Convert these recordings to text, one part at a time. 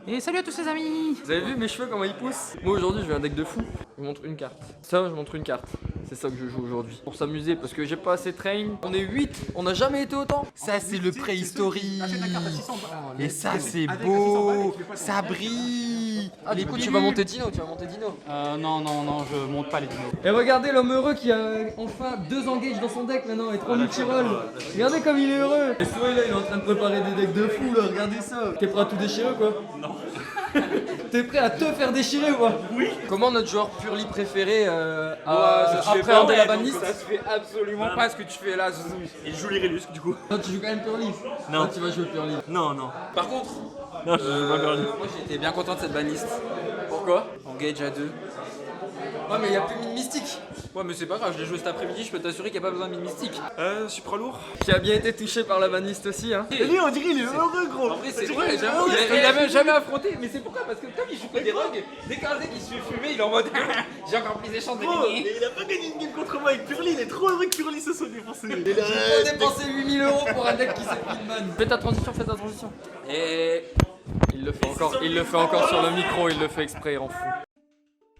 Et salut à tous les amis. Vous avez vu mes cheveux comment ils poussent? Moi aujourd'hui je vais un deck de fou. Je vous montre une carte. Ça je montre une carte. C'est ça que je joue aujourd'hui. Pour s'amuser parce que j'ai pas assez de train. On est 8, on n'a jamais été autant. Ça c'est le préhistorique. Et ça c'est beau. Ça brille. Ah du coup tu vas monter Dino, Non, je monte pas les dinos. Et regardez l'homme heureux qui a enfin 2 engages dans son deck maintenant et 3 multirolls. Regardez comme il est heureux. Et Soé là il est en train de préparer des decks de fou là, regardez ça. T'es prêt à tout déchirer quoi? Non. T'es prêt à te faire déchirer quoi? Oui. Comment notre joueur Purly préféré appréhender la banlist? Ça se fait absolument pas ce que tu fais là, Zouzou. Et je joue l'Irelius du coup. Non tu joues quand même Purly? Non. Ah, tu vas jouer Purly. Non. Par contre, Non, je joue pas Purly. moi j'étais bien content de cette banlist. Pourquoi? Engage à 2. Ouais mais il y a plus de mystique. Ouais mais c'est pas grave, je l'ai joué cet après-midi, je peux t'assurer qu'il n'y a pas besoin de mine mystique. Supra lourd. Qui a bien été touché par la banlist aussi hein. Et lui on dirait il est heureux gros. En vrai c'est vrai, j'avoue, il a même jamais affronté, mais c'est pourquoi? Parce que comme il joue que des rogues, dès qu'un deck il se fait fumer, il est en mode j'ai encore plus des chances de Gros, gagner. mais il a pas gagné une game contre moi avec Purly, il est trop heureux que Purly se soit défoncé. J'ai pas dépensé 8000 € pour un deck qui s'est pris de man. Fais ta transition. Et Il le fait encore sur le micro, il le fait exprès, il rend fou.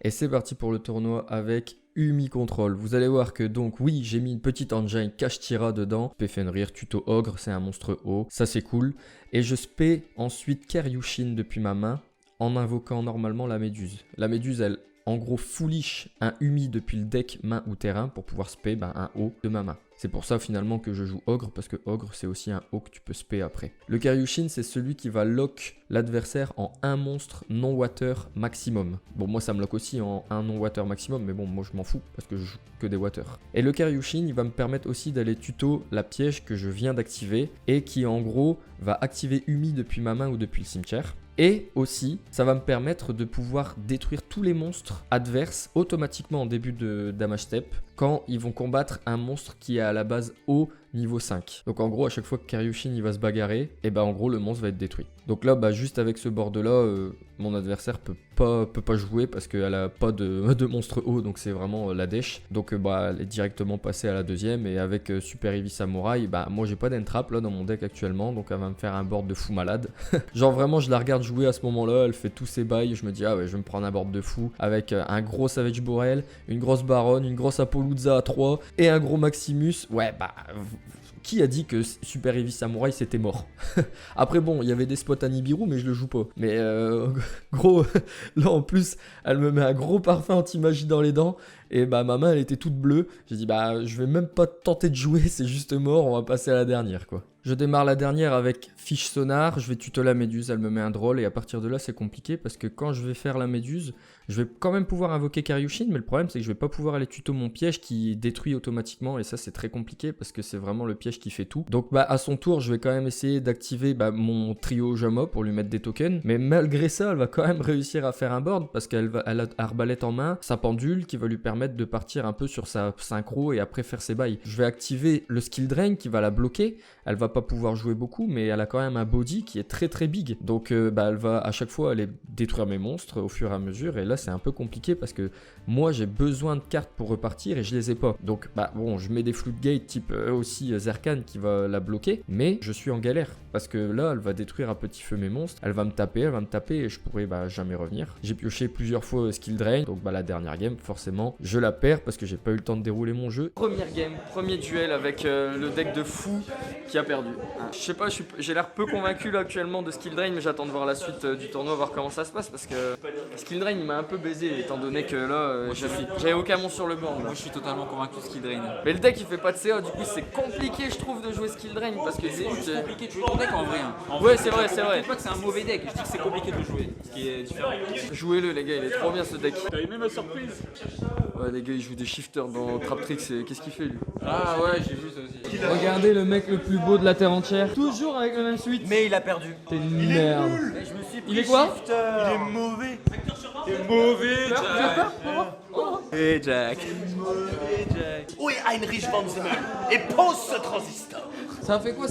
Et c'est parti pour le tournoi avec Umi Control. Vous allez voir que donc oui, j'ai mis une petite engine Kashtira dedans. Spé Fenrir, tuto ogre, c'est un monstre haut, ça c'est cool. Et je spé ensuite Keryushin depuis ma main en invoquant normalement la méduse. La méduse, elle en gros foolish un Umi depuis le deck main ou terrain pour pouvoir spé un haut de ma main. C'est pour ça finalement que je joue ogre, parce que ogre c'est aussi un haut que tu peux spé après. Le Keryushin c'est celui qui va lock l'adversaire en un monstre non water maximum. Bon moi ça me lock aussi en un non water maximum, mais bon moi je m'en fous parce que je joue que des water. Et le Keryushin il va me permettre aussi d'aller tuto la piège que je viens d'activer et qui en gros va activer Umi depuis ma main ou depuis le cimetière. Et aussi, ça va me permettre de pouvoir détruire tous les monstres adverses automatiquement en début de damage step quand ils vont combattre un monstre qui est à la base haut niveau 5. Donc en gros, à chaque fois que Keryushin il va se bagarrer, et en gros le monstre va être détruit. Donc là, juste avec ce board là, mon adversaire peut pas jouer parce qu'elle a pas de monstre haut, donc c'est vraiment la dèche. Donc elle est directement passée à la deuxième, et avec Super Heavy Samurai, moi j'ai pas d'entrap là dans mon deck actuellement, donc elle va me faire un board de fou malade. Genre vraiment je la regarde jouer à ce moment là, elle fait tous ses bails, je me dis ah ouais je vais me prendre un board de fou avec un gros Savage Borel, une grosse Baronne, une grosse Apollouza à 3 et un gros Maximus. Ouais qui a dit que Super Heavy Samurai c'était mort? Après bon, il y avait des spots à Nibiru mais je le joue pas. Mais gros, là en plus, elle me met un gros parfum anti-magie dans les dents. Et ma main elle était toute bleue. J'ai dit je vais même pas tenter de jouer, c'est juste mort, on va passer à la dernière quoi. Je démarre la dernière avec Fiche Sonar, je vais tuto la méduse, elle me met un drôle et à partir de là c'est compliqué parce que quand je vais faire la méduse, je vais quand même pouvoir invoquer Keryushin, mais le problème c'est que je vais pas pouvoir aller tuto mon piège qui détruit automatiquement et ça c'est très compliqué parce que c'est vraiment le piège qui fait tout. Donc à son tour je vais quand même essayer d'activer mon trio Jama pour lui mettre des tokens, mais malgré ça elle va quand même réussir à faire un board parce qu'elle a arbalète en main, sa pendule qui va lui permettre de partir un peu sur sa synchro et après faire ses bails. Je vais activer le skill drain qui va la bloquer, elle va pas pouvoir jouer beaucoup mais elle a quand même un body qui est très big, donc elle va à chaque fois aller détruire mes monstres au fur et à mesure, et là c'est un peu compliqué parce que moi j'ai besoin de cartes pour repartir et je les ai pas, donc bon je mets des floodgates type aussi Zerkan qui va la bloquer, mais je suis en galère parce que là elle va détruire à petit feu mes monstres, elle va me taper et je pourrais jamais revenir. J'ai pioché plusieurs fois skill drain, donc la dernière game forcément je la perds parce que j'ai pas eu le temps de dérouler mon jeu. Première game, premier duel avec le deck de fou qui a perdu. Je sais pas, j'ai l'air peu convaincu là actuellement de skill drain, mais j'attends de voir la suite du tournoi, voir comment ça se passe parce que skill drain il m'a un peu baisé étant donné que là j'avais aucun monstre sur le banc. moi je suis totalement convaincu de skill drain. Mais le deck il fait pas de CA, du coup c'est compliqué je trouve de jouer skill drain parce que c'est juste compliqué de jouer ton deck en vrai. Ouais c'est vrai. Je dis pas que c'est un mauvais deck, je dis que c'est compliqué de le jouer, ce qui est différent. Jouez-le les gars, il est trop bien ce deck. T'as aimé ma surprise? Ouais les gars il joue des shifters dans Traptrix, qu'est-ce qu'il fait lui? Ah ouais j'ai vu ça aussi. Regardez le mec le plus beau de la terre entière, toujours avec le même suite. Mais il a perdu. T'es une merde. Je me suis pris Il est quoi? shifter. Il est mauvais. Il est mauvais, Jack. Hey Jack. Mauvais, Jack. Où est Heinrich von Zimmel? Et pose ce transistor. Ça a fait quoi?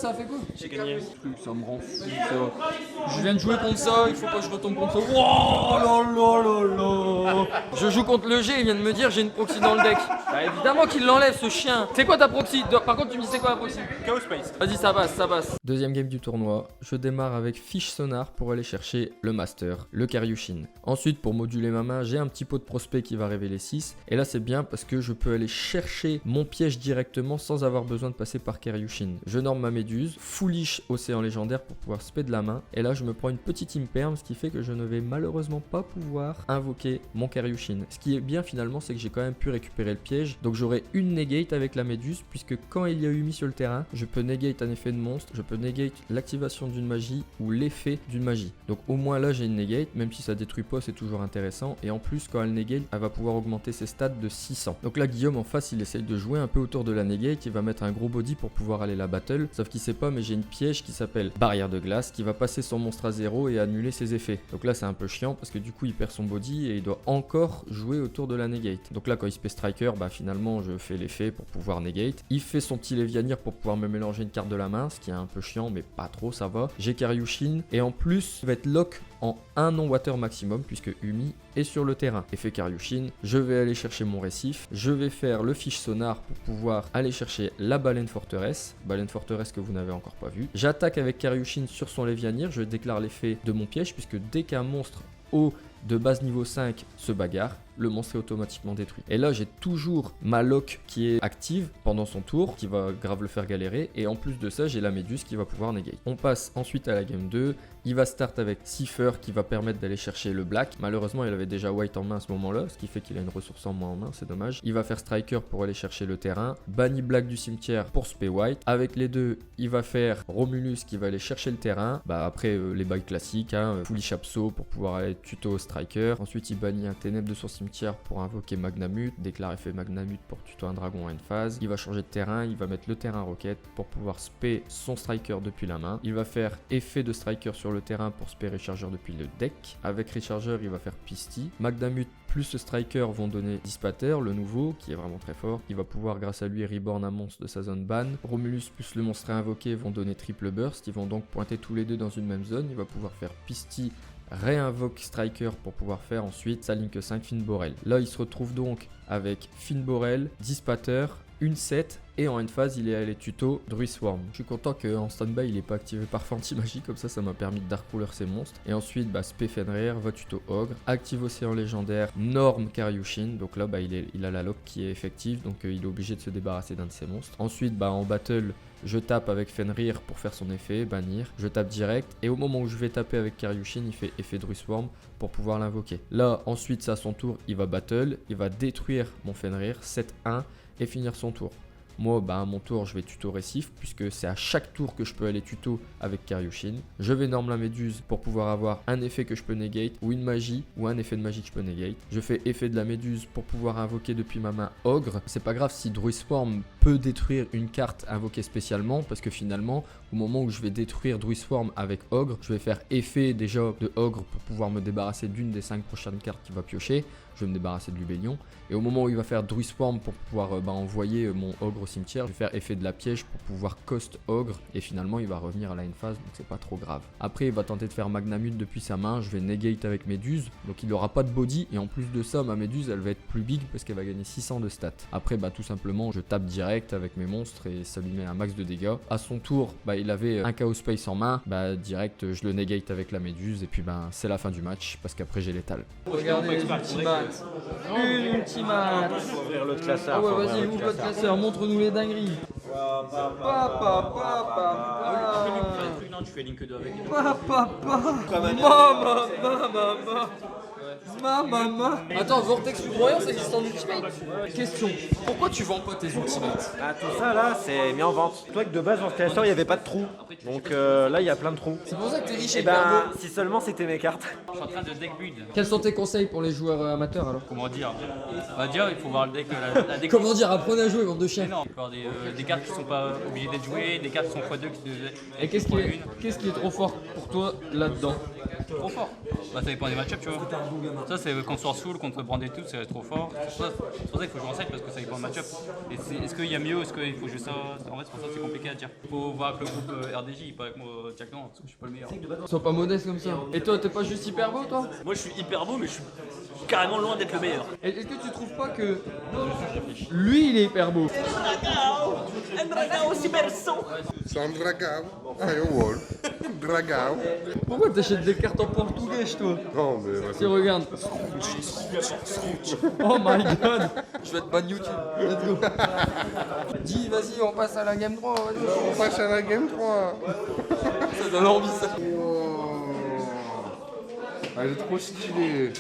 J'ai gagné. Ça me rend fou, ça. Je viens de jouer contre ça, il faut pas que je retombe contre ça. Oh là là là là. Je joue contre le G, il vient de me dire j'ai une proxy dans le deck. Bah évidemment qu'il l'enlève ce chien. C'est quoi ta proxy? Par contre tu me dis c'est quoi la proxy? Chaos Space. Vas-y ça passe. Deuxième game du tournoi, je démarre avec Fish Sonar pour aller chercher le Master, le Karyushin. Ensuite pour moduler ma main, j'ai un petit pot de prospect qui va révéler 6. Et là c'est bien parce que je peux aller chercher mon piège directement sans avoir besoin de passer par Karyushin. Je norme ma méduse, foolish océan légendaire pour pouvoir spé de la main. Et là je me prends une petite imperm, ce qui fait que je ne vais malheureusement pas pouvoir invoquer mon Karyushin. Ce qui est bien finalement, c'est que j'ai quand même pu récupérer le piège. Donc j'aurai une negate avec la méduse, puisque quand il y a Umi sur le terrain, je peux negate un effet de monstre, je peux negate l'activation d'une magie ou l'effet d'une magie. Donc au moins là j'ai une negate, même si ça détruit pas, c'est toujours intéressant. Et en plus quand elle negate, elle va pouvoir augmenter ses stats de 600. Donc là Guillaume en face, il essaye de jouer un peu autour de la negate, il va mettre un gros body pour pouvoir aller la battle. Sauf qu'il sait pas, mais j'ai une piège qui s'appelle barrière de glace, qui va passer son monstre à 0 et annuler ses effets. Donc là c'est un peu chiant parce que du coup il perd son body et il doit encore jouer autour de la negate. Donc là quand il se fait striker, bah finalement je fais l'effet pour pouvoir negate. Il fait son petit Lévianir pour pouvoir me mélanger une carte de la main, ce qui est un peu chiant mais pas trop, ça va. J'ai Karyushin et en plus il va être lock en un non-water maximum puisque Umi est sur le terrain. Effet Karyushin, je vais aller chercher mon récif, je vais faire le Fish Sonar pour pouvoir aller chercher la baleine forteresse que vous n'avez encore pas vue. J'attaque avec Karyushin sur son Lévianir, je déclare l'effet de mon piège puisque dès qu'un monstre haut de base niveau 5 se bagarre, le monstre est automatiquement détruit. Et là j'ai toujours ma lock qui est active pendant son tour, qui va grave le faire galérer, et en plus de ça j'ai la méduse qui va pouvoir negate. On passe ensuite à la game 2, il va start avec Cipher qui va permettre d'aller chercher le black. Malheureusement il avait déjà white en main à ce moment là, ce qui fait qu'il a une ressource en moins en main, c'est dommage. Il va faire striker pour aller chercher le terrain, banni black du cimetière pour spé white. Avec les deux il va faire Romulus qui va aller chercher le terrain, bah après les bails classiques, foolish abso pour pouvoir aller tuto striker. Ensuite il bannit un ténèbre de son cimetière pour invoquer Magnamut, déclare effet Magnamut pour tuto un dragon en phase. Il va changer de terrain, il va mettre le terrain roquette pour pouvoir spé son striker depuis la main. Il va faire effet de striker sur le terrain pour spé recharger depuis le deck. Avec recharger il va faire Pisty. Magnamut plus le striker vont donner Dispater, le nouveau, qui est vraiment très fort. Il va pouvoir grâce à lui reborn un monstre de sa zone ban. Romulus plus le monstre invoqué vont donner triple burst. Ils vont donc pointer tous les deux dans une même zone. Il va pouvoir faire Pisty, réinvoque Striker pour pouvoir faire ensuite sa Link 5 Finborel. Là il se retrouve donc avec Finborel, Dispater, une set et en end phase il est allé tuto Druiswarm. Je suis content qu'en standby il n'est pas activé par Fanti-Magie, comme ça m'a permis de dark ruler ses monstres. Et ensuite Spé Fenrir va tuto Ogre, active Océan légendaire, norme Karyushin, donc là il a la lock qui est effective, donc il est obligé de se débarrasser d'un de ses monstres. Ensuite en battle je tape avec Fenrir pour faire son effet, bannir, je tape direct et au moment où je vais taper avec Karyushin il fait effet Druiswarm pour pouvoir l'invoquer. Là ensuite c'est à son tour, il va battle, il va détruire mon Fenrir 7-1 et finir son tour. Moi, à mon tour, je vais tuto récif, puisque c'est à chaque tour que je peux aller tuto avec Karyushin. Je vais norme la méduse pour pouvoir avoir un effet que je peux negate, ou une magie, ou un effet de magie que je peux negate. Je fais effet de la méduse pour pouvoir invoquer depuis ma main Ogre. C'est pas grave si Druiswarm peut détruire une carte invoquée spécialement, parce que finalement, au moment où je vais détruire Druiswarm avec Ogre, je vais faire effet déjà de Ogre pour pouvoir me débarrasser d'une des 5 prochaines cartes qu'il va piocher. Je vais me débarrasser de Lubellion. Et au moment où il va faire Druiswarm pour pouvoir envoyer mon Ogre au cimetière, je vais faire effet de la piège pour pouvoir cost Ogre. Et finalement, il va revenir à la phase, donc c'est pas trop grave. Après, il va tenter de faire Magnamut depuis sa main. Je vais negate avec Méduse. Donc il n'aura pas de body. Et en plus de ça, ma Méduse, elle va être plus big parce qu'elle va gagner 600 de stats. Après, tout simplement, je tape direct avec mes monstres et ça lui met un max de dégâts. À son tour, il avait un Chaos Space en main. Direct, je le negate avec la Méduse. Et puis, c'est la fin du match parce qu'après, j'ai l'étal. Regardez les ultimates. Une ultimate. Faut ouvrir l'autre classeur. Ah ouais, vas-y, ouvre votre classeur, montre-nous les dingueries. Non, tu fais Link 2 avec. Attends, Vortex Foudroyant ça existe en ultimate? Question, pourquoi tu vends pas tes ultimates? Ah, tout ça là, c'est mis en vente. Toi que de base dans ce classeur il n'y avait pas de trous. Donc là il y a plein de trous. C'est pour ça que t'es riche Et et bien si seulement c'était mes cartes. Je suis en train de deck build. Quels sont tes conseils pour les joueurs amateurs alors? Comment dire? On va dire, il faut voir le deck. La deck. Comment dire, apprenez à jouer, bande de chiens. Non, il peut y avoir des cartes qui sont pas obligées d'être jouées, des cartes qui sont x2 qui Et qu'est-ce qui est trop fort pour toi là-dedans? trop fort. Bah, ça dépend des match-ups, tu vois. Ça, c'est contre Sourcepool, contre Brand et tout, c'est trop fort. C'est pour ça qu'il faut jouer en 7 parce que ça dépend du match-up. Et est-ce qu'il y a mieux, est-ce qu'il faut jouer ça? En fait, c'est pour ça que c'est compliqué à dire. Il faut voir avec le groupe RDJ, pas avec moi directement, parce que je suis pas le meilleur. Sois pas modeste comme ça. Et toi, t'es pas juste hyper beau, toi? Moi je suis hyper beau, mais je suis carrément loin d'être le meilleur. Est-ce que tu trouves pas que lui, il est hyper beau? Sou um dragão. Aí eu olho. Dragão. Pourquoi t'achètes des cartes en portugais, toi? Non, mais Si, regarde. Oh my god. Je vais te ban YouTube. Let's go. Dis, vas-y, on passe à la game 3. on passe à la game 3. Ça donne envie, ça. Oh. Elle est trop stylée.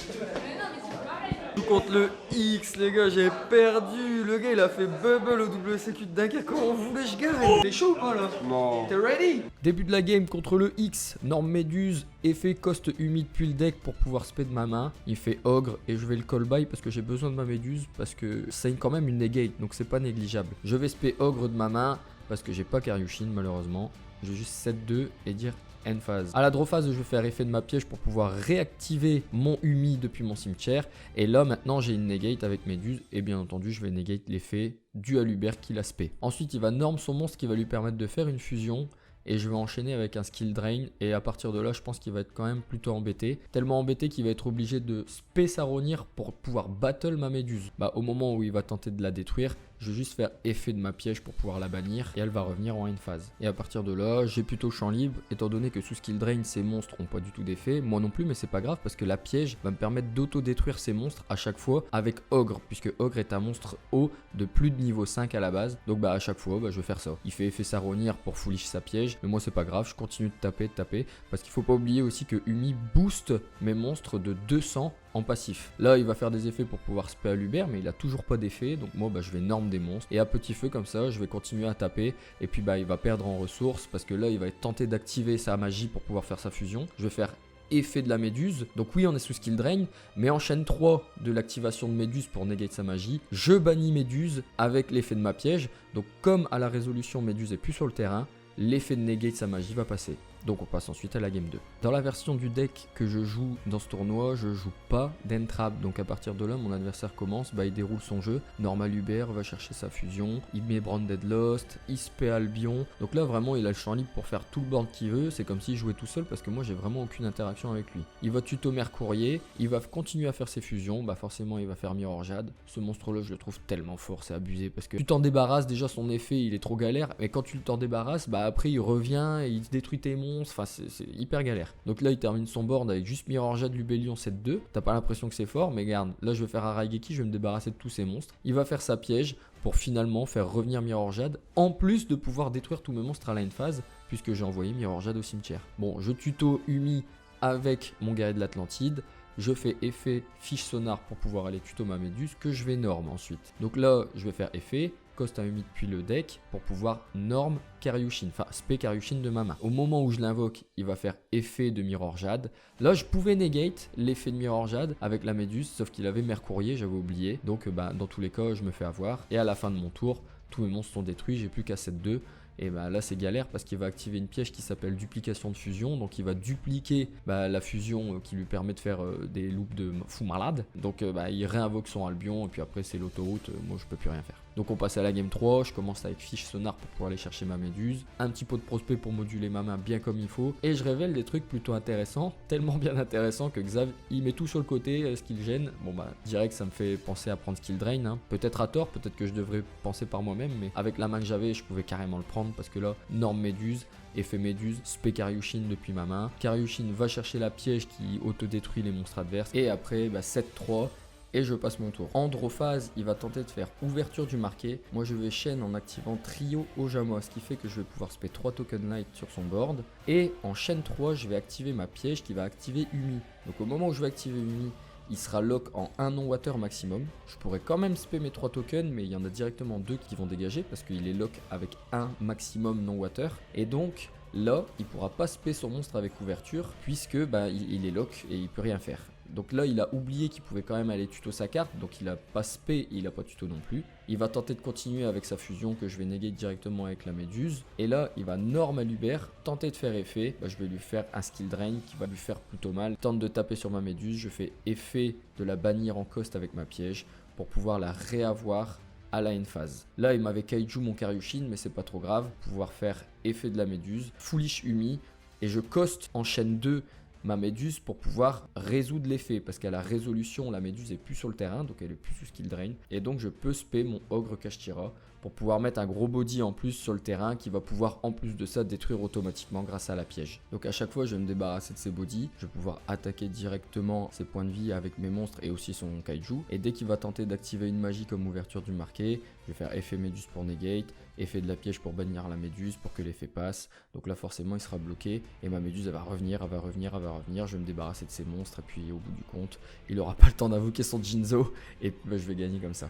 Contre le X, les gars, j'ai perdu. Le gars, il a fait bubble au WSQ de dingue. Comment vous voulez que je gagne? T'es chaud ou pas là? Non. T'es ready? Début de la game contre le X. Norme méduse, effet coste humide puis le deck pour pouvoir spé de ma main. Il fait ogre et je vais le call by parce que j'ai besoin de ma méduse parce que c'est quand même une negate donc c'est pas négligeable. Je vais spé ogre de ma main parce que j'ai pas Karyushin malheureusement. Je vais juste 7-2 et dire end phase. À la draw phase, je vais faire effet de ma piège pour pouvoir réactiver mon Umi depuis mon cimetière. Et là, maintenant, j'ai une negate avec Méduse. Et bien entendu, je vais negate l'effet du Aluber qui l'a spé. Ensuite, il va norm son monstre qui va lui permettre de faire une fusion. Et je vais enchaîner avec un skill drain. Et à partir de là, je pense qu'il va être quand même plutôt embêté. Tellement embêté qu'il va être obligé de spé Saronir pour pouvoir battle ma Méduse. Bah, au moment où il va tenter de la détruire, je vais juste faire effet de ma piège pour pouvoir la bannir et elle va revenir en end phase. Et à partir de là, j'ai plutôt champ libre étant donné que sous skill drain, ces monstres n'ont pas du tout d'effet. Moi non plus, mais c'est pas grave parce que la piège va me permettre d'auto-détruire ces monstres à chaque fois avec Ogre, puisque Ogre est un monstre haut de plus de niveau 5 à la base. Donc bah à chaque fois, bah, je vais faire ça. Il fait effet Saronir pour foolish sa piège, mais moi c'est pas grave, je continue de taper, parce qu'il faut pas oublier aussi que Umi booste mes monstres de 200 en passif. Là, il va faire des effets pour pouvoir spé à Luber, mais il a toujours pas d'effet. Donc moi, bah, je vais norme des monstres. Et à petit feu comme ça, je vais continuer à taper. Et puis, bah, il va perdre en ressources parce que là, il va être tenté d'activer sa magie pour pouvoir faire sa fusion. Je vais faire effet de la méduse. Donc oui, on est sous skill drain, mais en chaîne 3 de l'activation de méduse pour negate sa magie, je bannis méduse avec l'effet de ma piège. Donc comme à la résolution méduse est plus sur le terrain, l'effet de negate sa magie va passer. Donc on passe ensuite à la game 2. Dans la version du deck que je joue dans ce tournoi, je joue pas d'entrap. Donc à partir de là, mon adversaire commence, bah, il déroule son jeu. Normal Hubert va chercher sa fusion, il met Branded Lost, il spé Albion. Donc là vraiment il a le champ libre pour faire tout le board qu'il veut. C'est comme s'il jouait tout seul parce que moi j'ai vraiment aucune interaction avec lui. Il va tuto Mercourrier, il va continuer à faire ses fusions. Bah forcément il va faire Mirror Jade. Ce monstre là je le trouve tellement fort, c'est abusé parce que tu t'en débarrasses, déjà son effet il est trop galère. Mais quand tu t'en débarrasses, bah après il revient et il détruit tes monstres. Enfin, c'est hyper galère. Donc là, il termine son board avec juste Mirror Jade, Lubellion 7-2. T'as pas l'impression que c'est fort, mais regarde, là, je vais faire un Raigeki, je vais me débarrasser de tous ces monstres. Il va faire sa piège pour finalement faire revenir Mirror Jade, en plus de pouvoir détruire tous mes monstres à la end phase, puisque j'ai envoyé Mirror Jade au cimetière. Bon, je tuto Umi avec mon guerrier de l'Atlantide. Je fais effet fiche sonar pour pouvoir aller tuto ma méduse, que je vais norme ensuite. Donc là, je vais faire effet coste à Umi depuis le deck pour pouvoir norme Karyushin, enfin spé Karyushin de ma main. Au moment où je l'invoque, il va faire effet de Mirror Jade. Là, je pouvais negate l'effet de Mirror Jade avec la méduse, sauf qu'il avait Mercourrier, j'avais oublié. Donc bah, dans tous les cas, je me fais avoir. Et à la fin de mon tour, tous mes monstres sont détruits, j'ai plus qu'à 7-2. Et bah là c'est galère parce qu'il va activer une piège qui s'appelle duplication de fusion. Donc il va dupliquer la fusion qui lui permet de faire des loops de fou malade. Donc bah, il réinvoque son Albion et puis après c'est l'autoroute, moi je peux plus rien faire. Donc on passe à la game 3, je commence avec fiche sonar pour pouvoir aller chercher ma méduse. Un petit pot de prospect pour moduler ma main bien comme il faut. Et je révèle des trucs plutôt intéressants, tellement bien intéressants que Xav il met tout sur le côté, ce qui le gêne. Bon bah direct ça me fait penser à prendre skill drain, hein. Peut-être à tort, peut-être que je devrais penser par moi-même, mais avec la main que j'avais je pouvais carrément le prendre. Parce que là, norme méduse, effet méduse, spé Karyushin depuis ma main. Karyushin va chercher la piège qui auto-détruit les monstres adverses. Et après, bah, 7-3. Et je passe mon tour. En draw phase, il va tenter de faire ouverture du marqué. Moi, je vais chaîne en activant trio Ojama, ce qui fait que je vais pouvoir spé 3 tokens light sur son board. Et en chaîne 3, je vais activer ma piège qui va activer Umi. Donc au moment où je vais activer Umi, il sera lock en 1 non-water maximum. Je pourrais quand même spé mes 3 tokens, mais il y en a directement 2 qui vont dégager parce qu'il est lock avec 1 maximum non-water. Et donc, Là, il pourra pas spé son monstre avec ouverture puisque bah, il est lock et il peut rien faire. Donc là, il a oublié qu'il pouvait quand même aller tuto sa carte, donc il a pas spé et il a pas tuto non plus. Il va tenter de continuer avec sa fusion que je vais negate directement avec la méduse. Et là, il va normal Hubert, tenter de faire effet. Bah, je vais lui faire un skill drain qui va lui faire plutôt mal. Tente de taper sur ma méduse, je fais effet de la bannir en cost avec ma piège pour pouvoir la réavoir à la end phase. Là, il m'avait kaiju mon Karyushin, mais c'est pas trop grave. Pouvoir faire effet de la méduse, foolish Umi, et je coste en chaîne 2 ma méduse pour pouvoir résoudre l'effet parce qu'à la résolution la méduse est plus sur le terrain donc elle est plus sous skill drain et donc je peux spé mon ogre Kashtira pour pouvoir mettre un gros body en plus sur le terrain qui va pouvoir en plus de ça détruire automatiquement grâce à la piège. Donc à chaque fois je vais me débarrasser de ces bodies, je vais pouvoir attaquer directement ses points de vie avec mes monstres et aussi son kaiju et dès qu'il va tenter d'activer une magie comme ouverture du marqué, je vais faire effet méduse pour negate, effet de la piège pour bannir la méduse pour que l'effet passe. Donc là forcément il sera bloqué et ma méduse elle va revenir, je vais me débarrasser de ses monstres et puis au bout du compte il aura pas le temps d'invoquer son Jinzo et bah, je vais gagner comme ça.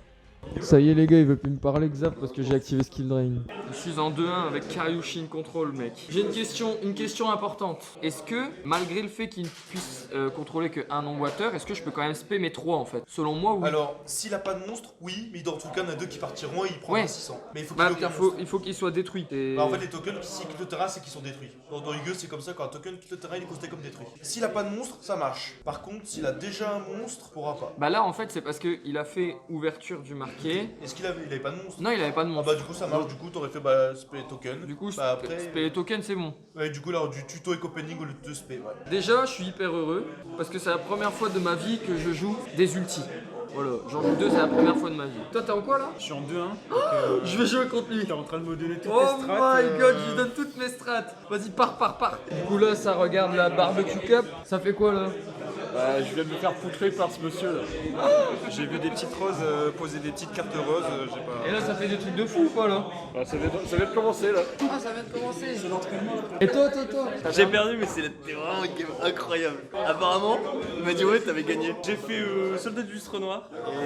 Ça y est les gars, il veut plus me parler Xav parce que j'ai activé Skill Drain. Je suis en 2-1 avec Karyushin Control mec. J'ai une question importante. Est-ce que malgré le fait qu'il puisse contrôler que un non-water, est-ce que je peux quand même spé mes 3 en fait? Selon moi oui. Alors, s'il a pas de monstre, oui, mais dans tout cas, il y en a 2 qui partiront et il prendra Ouais. 600. Mais il faut qu'il Bah, ait aucun monstre. il faut qu'il soit détruit. Et... Bah, en fait, les tokens, s'ils quittent le terrain, c'est qu'ils sont détruits. Dans Yu-Gi-Oh, c'est comme ça, quand un token quitte le terrain, il est considéré comme détruit. S'il a pas de monstre, ça marche. Par contre, s'il a déjà un monstre, il pourra pas. Bah là en fait c'est parce qu'il a fait ouverture du marqué. Est-ce qu'il avait pas de monstre? Non il avait pas de Ah monstre. bah, du coup, ça marche. Du coup, t'aurais fait bah, spé token. Du coup bah, après. spé les tokens c'est bon. Ouais, du coup, là, du tuto et opening au lieu de spé, ouais. Déjà je suis hyper heureux parce que c'est la première fois de ma vie que je joue des ultis. Voilà, j'en joue 2, c'est la première fois de ma vie. Toi t'es en quoi là? Je suis en 2-1. Je vais jouer contre lui. T'es en train de me donner toutes Oh tes strats. my god, je lui donne toutes mes strats. Vas-y, pars. Du coup là, ça regarde la barbecue cup. Ça fait quoi là? Bah, je viens de me faire poutrer par ce monsieur là. J'ai vu des petites roses poser des petites cartes roses, j'ai pas. Et là, ça fait des trucs de fou ou quoi là? Bah, ça vient de commencer là. Ah, ça vient de commencer. C'est l'entraînement. Et toi J'ai perdu, mais c'était vraiment une game incroyable. Apparemment, il m'a dit ouais, t'avais gagné. J'ai fait soldat du lustre noir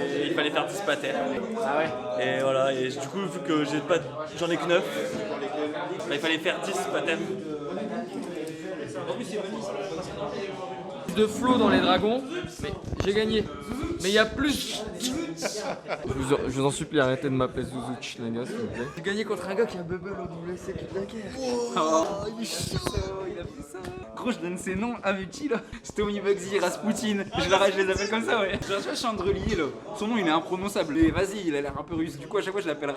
et il fallait faire 10 patères. Ah ouais. Et voilà, et du coup, vu que j'en ai que 9, bah, il fallait faire 10 patères. De flow dans les dragons, mais j'ai gagné. Mais il y a plus. Je vous en supplie, arrêtez de m'appeler Zuzuch, les gars, s'il vous plaît. J'ai gagné contre un gars qui a bubble au WC toute la guerre. Oh, il est chaud, il a fait ça. Gros, je donne ses noms à Muti là. Stomy Bugsy, Rasputin. Je les appelle comme ça, ouais. Je suis Chandrelier là. Son nom il est imprononçable. Et vas-y, il a l'air un peu russe. Du coup, à chaque fois, je l'appelle.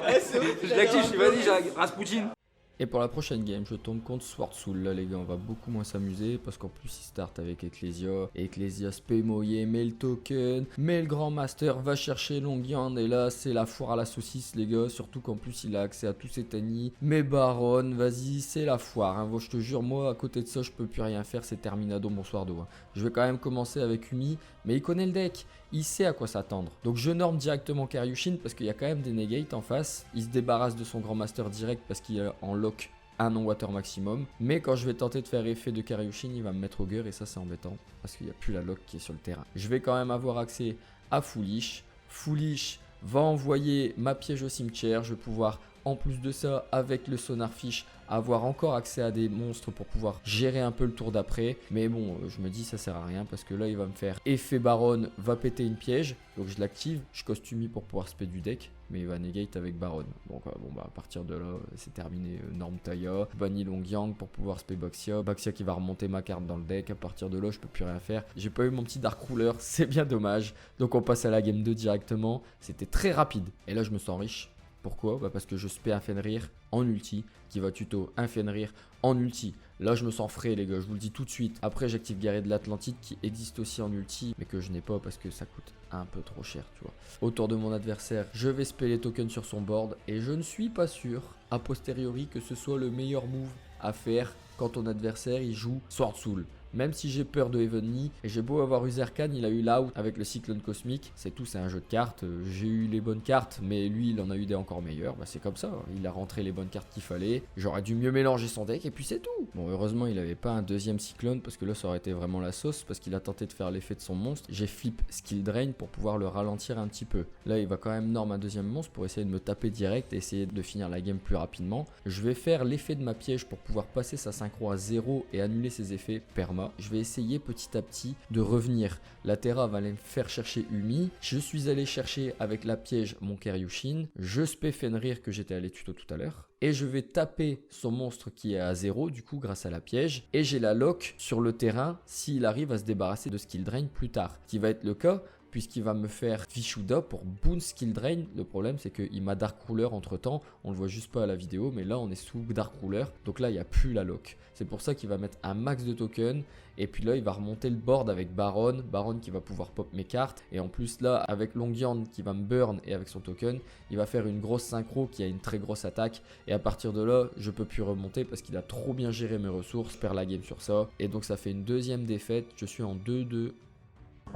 Je l'active, je suis vas-y, Rasputin. Et pour la prochaine game, je tombe contre Sword Soul. Là, les gars, on va beaucoup moins s'amuser parce qu'en plus, il start avec Ecclesia. Ecclesia spé moyer, met le token, met le Grand Master, va chercher Longyand. Et là, c'est la foire à la saucisse, les gars. Surtout qu'en plus, il a accès à tous ses tannies. Mais Baron, vas-y, c'est la foire. Hein. Bon, je te jure, moi, à côté de ça, je peux plus rien faire. C'est terminado, bonsoir d'eau. Hein. Je vais quand même commencer avec Umi. Mais il connaît le deck. Il sait à quoi s'attendre. Donc je norme directement Karyushin parce qu'il y a quand même des negates en face. Il se débarrasse de son Grand Master direct parce qu'il est en lock un non-water maximum. Mais quand je vais tenter de faire effet de Karyushin, il va me mettre Augur et ça c'est embêtant parce qu'il n'y a plus la lock qui est sur le terrain. Je vais quand même avoir accès à Foolish. Foolish va envoyer ma piège au cimetière. Je vais pouvoir, en plus de ça, avec le Sonarfish, avoir encore accès à des monstres pour pouvoir gérer un peu le tour d'après. Mais bon, je me dis ça sert à rien parce que là il va me faire effet Baron, va péter une piège. Donc je l'active, je costumie pour pouvoir spé du deck. Mais il va negate avec Baron. Donc bon bah à partir de là c'est terminé. Norm Taya, banni Longyang pour pouvoir spé Baxia. Baxia qui va remonter ma carte dans le deck. À partir de là je peux plus rien faire. J'ai pas eu mon petit Dark Ruler, c'est bien dommage. Donc on passe à la game 2 directement. C'était très rapide. Et là je me sens riche. Pourquoi? Bah parce que je spé un Fenrir en ulti qui va tuto un Fenrir en ulti. Là je me sens frais les gars, je vous le dis tout de suite. Après j'active Guerrier de l'Atlantide qui existe aussi en ulti mais que je n'ai pas parce que ça coûte un peu trop cher tu vois. Autour de mon adversaire, je vais spé les tokens sur son board et je ne suis pas sûr a posteriori que ce soit le meilleur move à faire quand ton adversaire il joue Sword Soul. Même si j'ai peur de Heavenly, et j'ai beau avoir eu Zerkan, il a eu l'out avec le cyclone cosmique. C'est tout, c'est un jeu de cartes. J'ai eu les bonnes cartes, mais lui il en a eu des encore meilleures. Bah c'est comme ça, il a rentré les bonnes cartes qu'il fallait. J'aurais dû mieux mélanger son deck et puis c'est tout. Bon, heureusement il avait pas un deuxième cyclone parce que là ça aurait été vraiment la sauce, parce qu'il a tenté de faire l'effet de son monstre. J'ai flip skill drain pour pouvoir le ralentir un petit peu. Là il va quand même norme un deuxième monstre pour essayer de me taper direct et essayer de finir la game plus rapidement. Je vais faire l'effet de ma piège pour pouvoir passer sa synchro à 0 et annuler ses effets perma. Je vais essayer petit à petit de revenir. La Terra va aller me faire chercher Umi. Je suis allé chercher avec la piège mon Keryushin. Je spé Fenrir que j'étais allé tuto tout à l'heure. Et je vais taper son monstre qui est à 0 du coup grâce à la piège. Et j'ai la lock sur le terrain s'il arrive à se débarrasser de skill drain plus tard. Ce qui va être le cas puisqu'il va me faire Vishuda pour boon skill drain. Le problème c'est qu'il m'a Dark Ruler entre temps, on le voit juste pas à la vidéo, mais là on est sous Dark Ruler, donc là il n'y a plus la lock. C'est pour ça qu'il va mettre un max de tokens, et puis là il va remonter le board avec Baron qui va pouvoir pop mes cartes, et en plus là avec Longyan qui va me burn et avec son token, il va faire une grosse synchro qui a une très grosse attaque, et à partir de là je peux plus remonter parce qu'il a trop bien géré mes ressources, je perds la game sur ça, et donc ça fait une deuxième défaite, je suis en 2-2.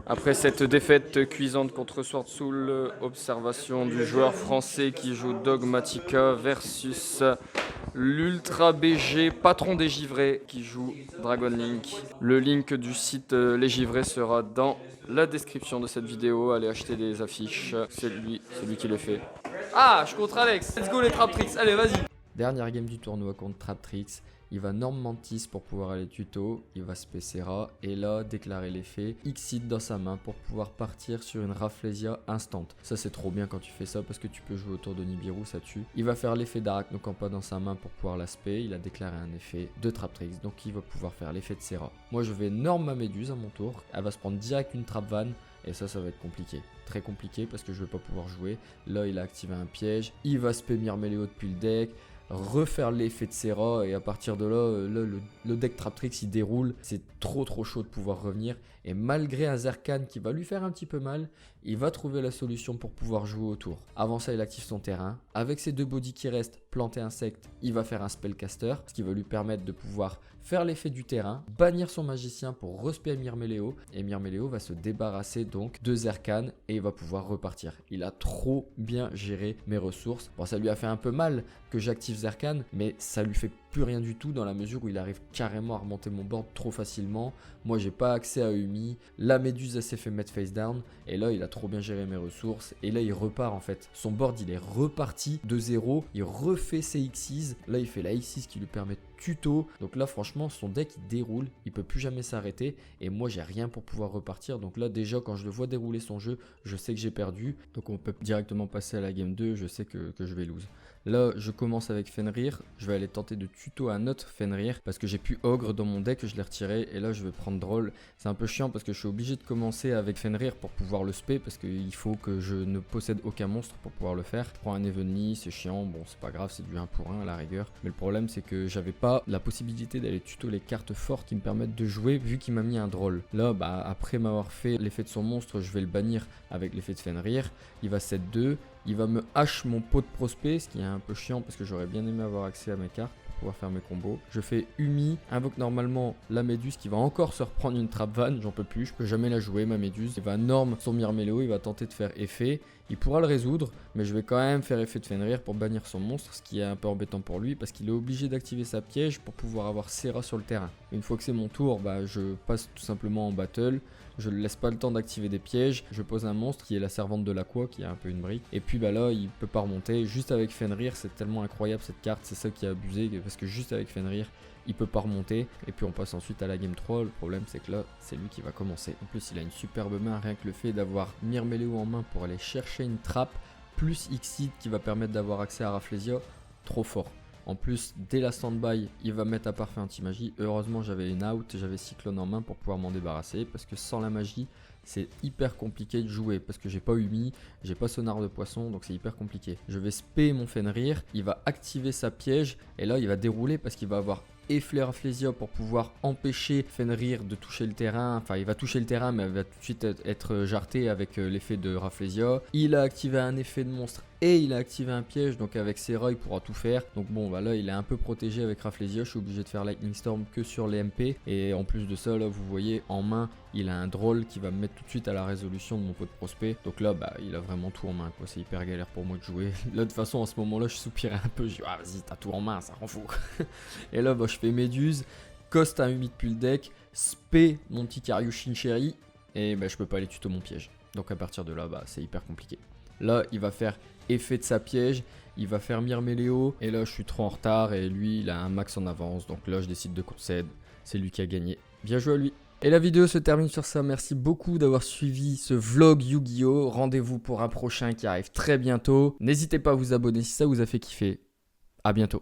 Après cette défaite cuisante contre Sword Soul, observation du joueur français qui joue Dogmatica versus l'Ultra BG, patron des givrés, qui joue Dragon Link. Le link du site Les Givrés sera dans la description de cette vidéo. Allez acheter des affiches, c'est lui qui le fait. Ah, je contre Alex, let's go les Trap Tricks, allez vas-y. Dernière game du tournoi contre Traptrix. Il va norm Mantis pour pouvoir aller tuto, il va Specera et là déclarer l'effet Xyz dans sa main pour pouvoir partir sur une Rafflesia instant. Ça c'est trop bien quand tu fais ça parce que tu peux jouer autour de Nibiru, ça tue. Il va faire l'effet d'Arachnokampa dans sa main pour pouvoir l'aspect, il a déclaré un effet de Traptrix donc il va pouvoir faire l'effet de Serra. Moi je vais norm ma Méduse à mon tour, elle va se prendre direct une Trap Van. Et ça va être compliqué, très compliqué parce que je vais pas pouvoir jouer. Là il a activé un piège, il va spé Mirméléo depuis le deck, refaire l'effet de Serra et à partir de là, le deck Traptrix il déroule, c'est trop chaud de pouvoir revenir et malgré un Zerkan qui va lui faire un petit peu mal, il va trouver la solution pour pouvoir jouer autour. Avant ça il active son terrain, avec ses deux bodies qui restent, planter insecte, il va faire un spellcaster, ce qui va lui permettre de pouvoir faire l'effet du terrain, bannir son magicien pour respect Mirméléo et Mirméléo va se débarrasser donc de Zerkan et il va pouvoir repartir. Il a trop bien géré mes ressources. Bon ça lui a fait un peu mal que j'active Zerkan mais ça lui fait plus rien du tout dans la mesure où il arrive carrément à remonter mon board trop facilement. Moi j'ai pas accès à Umi, la Méduse elle s'est fait mettre face down et là il a trop bien géré mes ressources et là il repart en fait. Son board il est reparti de zéro, il refait ses Xyz, là il fait la Xyz qui lui permet de tuto. Donc là franchement son deck il déroule, il peut plus jamais s'arrêter et moi j'ai rien pour pouvoir repartir. Donc là déjà quand je le vois dérouler son jeu, je sais que j'ai perdu. Donc on peut directement passer à la game 2, je sais que je vais lose. Là je commence avec Fenrir, je vais aller tenter de tuto un autre Fenrir parce que j'ai plus Ogre dans mon deck, je l'ai retiré et là je vais prendre Droll. C'est un peu chiant parce que je suis obligé de commencer avec Fenrir pour pouvoir le spé parce qu'il faut que je ne possède aucun monstre pour pouvoir le faire. Je prends un Heavenly, c'est chiant, bon c'est pas grave, c'est du 1 pour 1 à la rigueur. Mais le problème c'est que j'avais pas la possibilité d'aller tuto les cartes fortes qui me permettent de jouer vu qu'il m'a mis un Droll. Là bah après m'avoir fait l'effet de son monstre, je vais le bannir avec l'effet de Fenrir. Il va 7-2. Il va me hache mon pot de prospect, ce qui est un peu chiant parce que j'aurais bien aimé avoir accès à mes cartes pour pouvoir faire mes combos. Je fais Umi, invoque normalement la Méduse qui va encore se reprendre une Trap Van, j'en peux plus, je peux jamais la jouer ma Méduse. Il va norm son Mirméléo, il va tenter de faire effet, il pourra le résoudre, mais je vais quand même faire effet de Fenrir pour bannir son monstre, ce qui est un peu embêtant pour lui parce qu'il est obligé d'activer sa piège pour pouvoir avoir Serra sur le terrain. Une fois que c'est mon tour, bah, je passe tout simplement en battle. Je ne laisse pas le temps d'activer des pièges, je pose un monstre qui est la servante de l'Aqua qui est un peu une brique. Et puis bah là il peut pas remonter, juste avec Fenrir c'est tellement incroyable cette carte, c'est ça qui a abusé parce que juste avec Fenrir il peut pas remonter. Et puis on passe ensuite à la game 3, le problème c'est que là c'est lui qui va commencer. En plus il a une superbe main, rien que le fait d'avoir Mirméléo en main pour aller chercher une trappe, plus Xyz qui va permettre d'avoir accès à Rafflesia, trop fort. En plus, dès la standby, il va mettre à parfait anti-magie. Heureusement, j'avais une out, j'avais Cyclone en main pour pouvoir m'en débarrasser. Parce que sans la magie, c'est hyper compliqué de jouer. Parce que j'ai pas Umi, j'ai pas Sonar de Poisson, donc c'est hyper compliqué. Je vais spé mon Fenrir, il va activer sa piège. Et là, il va dérouler parce qu'il va avoir efflet Rafflesia pour pouvoir empêcher Fenrir de toucher le terrain. Enfin, il va toucher le terrain, mais il va tout de suite être jarté avec l'effet de Rafflesia. Il a activé un effet de monstre et il a activé un piège, donc avec ses rats il pourra tout faire. Donc bon bah là il est un peu protégé avec Rafflesia, je suis obligé de faire Lightning Storm que sur les MP. Et en plus de ça là vous voyez en main il a un Droll qui va me mettre tout de suite à la résolution de mon pote prospect. Donc là bah il a vraiment tout en main quoi, c'est hyper galère pour moi de jouer. Là de toute façon en ce moment là je soupirais un peu, je dis ah vas-y t'as tout en main, ça rend fou. Et là bah je fais Méduse, Coste un humide depuis le deck, Spé mon petit Karyushin Cherry, et bah je peux pas aller tuto mon piège. Donc à partir de là bah c'est hyper compliqué. Là il va faire effet de sa piège, il va faire Myrméléo, et là je suis trop en retard et lui il a un max en avance, donc là je décide de concéder, c'est lui qui a gagné. Bien joué à lui. Et la vidéo se termine sur ça, merci beaucoup d'avoir suivi ce vlog Yu-Gi-Oh! Rendez-vous pour un prochain qui arrive très bientôt. N'hésitez pas à vous abonner si ça vous a fait kiffer. A bientôt.